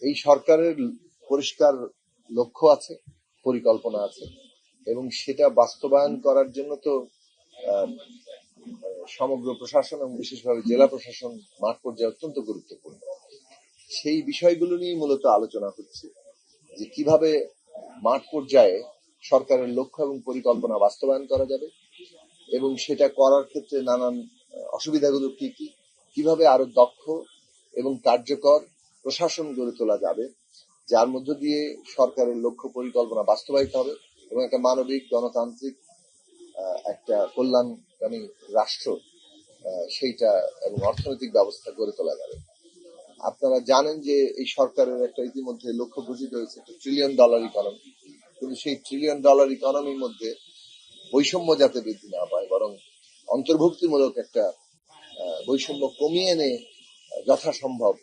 এই সরকারের পরিষ্কার লক্ষ্য আছে, পরিকল্পনা আছে, এবং সেটা বাস্তবায়ন করার জন্য তো সমগ্র প্রশাসন এবং বিশেষভাবে জেলা প্রশাসন মাঠ পর্যায়ে অত্যন্ত গুরুত্বপূর্ণ। সেই বিষয়গুলো নিয়ে মূলত আলোচনা হচ্ছে যে কিভাবে মাঠ পর্যায়ে সরকারের লক্ষ্য এবং পরিকল্পনা বাস্তবায়ন করা যাবে, এবং সেটা করার ক্ষেত্রে নানান অসুবিধাগুলো কি কি, কিভাবে আরো দক্ষ এবং কার্যকর প্রশাসন গড়ে তোলা যাবে, যার মধ্য দিয়ে সরকারের লক্ষ্য পরিকল্পনা বাস্তবায়িত হবে এবং একটা মানবিক গণতান্ত্রিক একটা কল্যাণকামী রাষ্ট্র সেইটা এবং অর্থনৈতিক ব্যবস্থা গড়ে তোলা যাবে। আপনারা জানেন যে এই সরকারের একটা ইতিমধ্যে লক্ষ্য ঘোষিত হয়েছে, একটা $1 ট্রিলিয়ন ইকোনমি, কিন্তু সেই $1 ট্রিলিয়ন ইকোনমির মধ্যে বৈষম্য যাতে বৃদ্ধি না পায়, বরং অন্তর্ভুক্তিমূলক একটা বৈষম্য কমিয়ে এনে যথাসম্ভব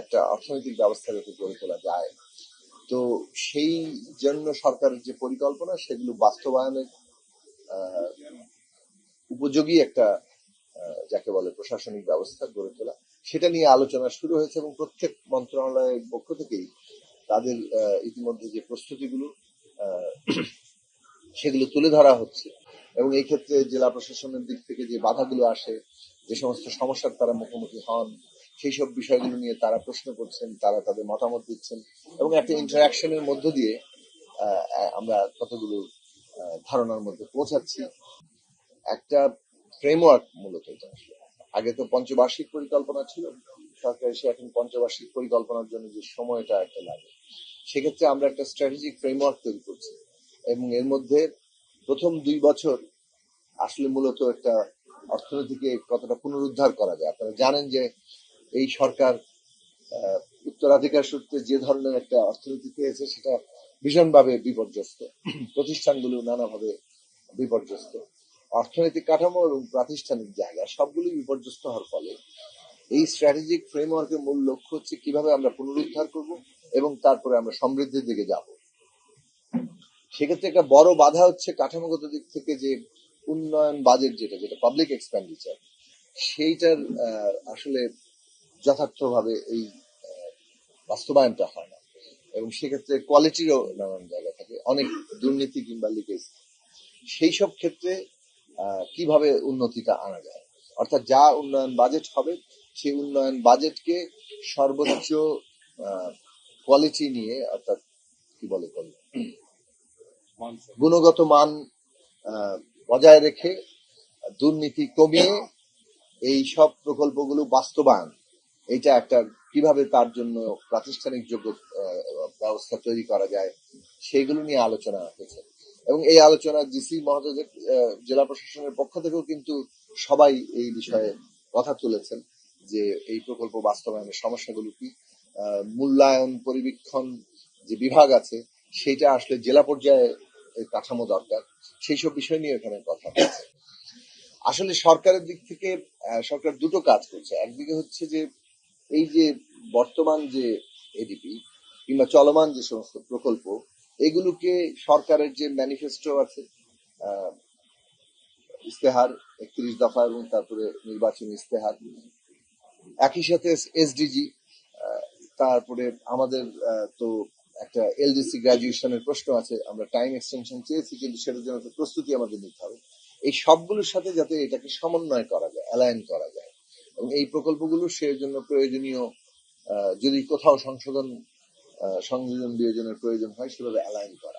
একটা অর্থনৈতিক ব্যবস্থা যাতে গড়ে তোলা যায়। তো সেই জন্য সরকারের যে পরিকল্পনা, সেগুলো বাস্তবায়নের উপযোগী একটা যাকে বলে প্রশাসনিক ব্যবস্থা গড়ে তোলা, সেটা নিয়ে আলোচনা শুরু হয়েছে এবং প্রত্যেক মন্ত্রণালয়ের পক্ষ থেকেই তাদের ইতিমধ্যে যে প্রস্তুতিগুলো সেগুলো তুলে ধরা হচ্ছে। এবং এই ক্ষেত্রে জেলা প্রশাসনের দিক থেকে যে বাধাগুলো আসে, যে সমস্ত সমস্যার তারা মুখোমুখি হন, সেই সব বিষয়গুলো নিয়ে তারা প্রশ্ন করছেন, তারা তাদের মতামত দিচ্ছেন, এবং একটা ইন্টারাকশনের মধ্য দিয়ে আমরা কতগুলো ধারণার মধ্যে পৌঁছাচ্ছি। একটা ফ্রেমওয়ার্ক মূলত এটা আসলে। আগে তো পঞ্চবার্ষিক পরিকল্পনা ছিল, সরকার এসে এখন পঞ্চবার্ষিক পরিকল্পনার জন্য যে সময়টা একটা লাগে, সেক্ষেত্রে আমরা একটা স্ট্র্যাটেজিক ফ্রেমওয়ার্ক তৈরি করছি, এবং এর মধ্যে প্রথম 2 বছর আসলে মূলত একটা অর্থনীতিকে কতটা পুনরুদ্ধার করা যায়। আপনারা জানেন যে এই সরকার উত্তরাধিকার সূত্রে যে ধরনের একটা অর্থনীতি পেয়েছে, সেটা ভীষণভাবে বিপর্যস্ত, প্রতিষ্ঠানগুলো নানাভাবে বিপর্যস্ত, অর্থনৈতিক কাঠামো এবং প্রাতিষ্ঠানিক জায়গা সবগুলোই বিপর্যস্ত হওয়ার ফলে এই স্ট্র্যাটেজিক ফ্রেমওয়ার্কের মূল লক্ষ্য হচ্ছে কিভাবে আমরা পুনরুদ্ধার করব এবং তারপরে আমরা সমৃদ্ধির দিকে যাব। সেক্ষেত্রে একটা বড় বাধা হচ্ছে কাঠামোগত দিক থেকে যে উন্নয়ন বাজেট, যেটা পাবলিক এক্সপেন্ডিচার, সেইটার আসলে যথার্থভাবে এই বাস্তবায়নটা হয় না, এবং সেক্ষেত্রে কোয়ালিটিরও নানান জায়গা থাকে, অনেক দুর্নীতি কিংবা লিকেজ। সেই সব ক্ষেত্রে কিভাবে উন্নতিটা আনা যায়, অর্থাৎ যা উন্নয়ন বাজেট হবে সেই উন্নয়ন বাজেটকে সর্বোচ্চ কোয়ালিটি নিয়ে, অর্থাৎ কি বলে গুণগত মান বজায় রেখে দুর্নীতি কমিয়ে এই সব প্রকল্পগুলো বাস্তবায়ন, এটা একটা কিভাবে তার জন্য প্রাতিষ্ঠানিক যোগ্য ব্যবস্থা তৈরি করা যায়, সেগুলো নিয়ে আলোচনা হয়েছে। এবং এই আলোচনা ডিসি মহোদয়, জেলা প্রশাসনের পক্ষ থেকেও কিন্তু সবাই এই বিষয়ে কথা তুলেছেন যে এই প্রকল্প বাস্তবায়নের সমস্যাগুলো কি, মূল্যায়ন পরিবীক্ষণ যে বিভাগ আছে সেটা আসলে জেলা পর্যায়ে কাঠামো দরকার, সেই সব বিষয় নিয়ে এখানে কথা হচ্ছে। আসলে সরকারের দিক থেকে সরকার দুটো কাজ করছে। একদিকে হচ্ছে যে এই যে বর্তমান যে এডিপি কিংবা চলমান যে সমস্ত প্রকল্প, এগুলোকে সরকারের যে ম্যানিফেস্টো আছে, ইস্তেহার 31 দফা এবং তারপরে নির্বাচনী ইস্তেহার, একই সাথে এসডিজি, তারপরে আমাদের তো একটা এলডিসি গ্রাজুয়েশনের প্রশ্ন আছে, আমরা টাইম এক্সটেনশন চেয়েছি, কিন্তু সেটার জন্য তো প্রস্তুতি আমাদের নিতে হবে। এই সবগুলোর সাথে যাতে এটাকে সমন্বয় করা যায়, অ্যালাইন করা যায়, এবং এই প্রকল্পগুলো সেই জন্য প্রয়োজনীয় যদি কোথাও সংযোজন বিয়োজনের প্রয়োজন হয় সেভাবে অ্যালাইন করা।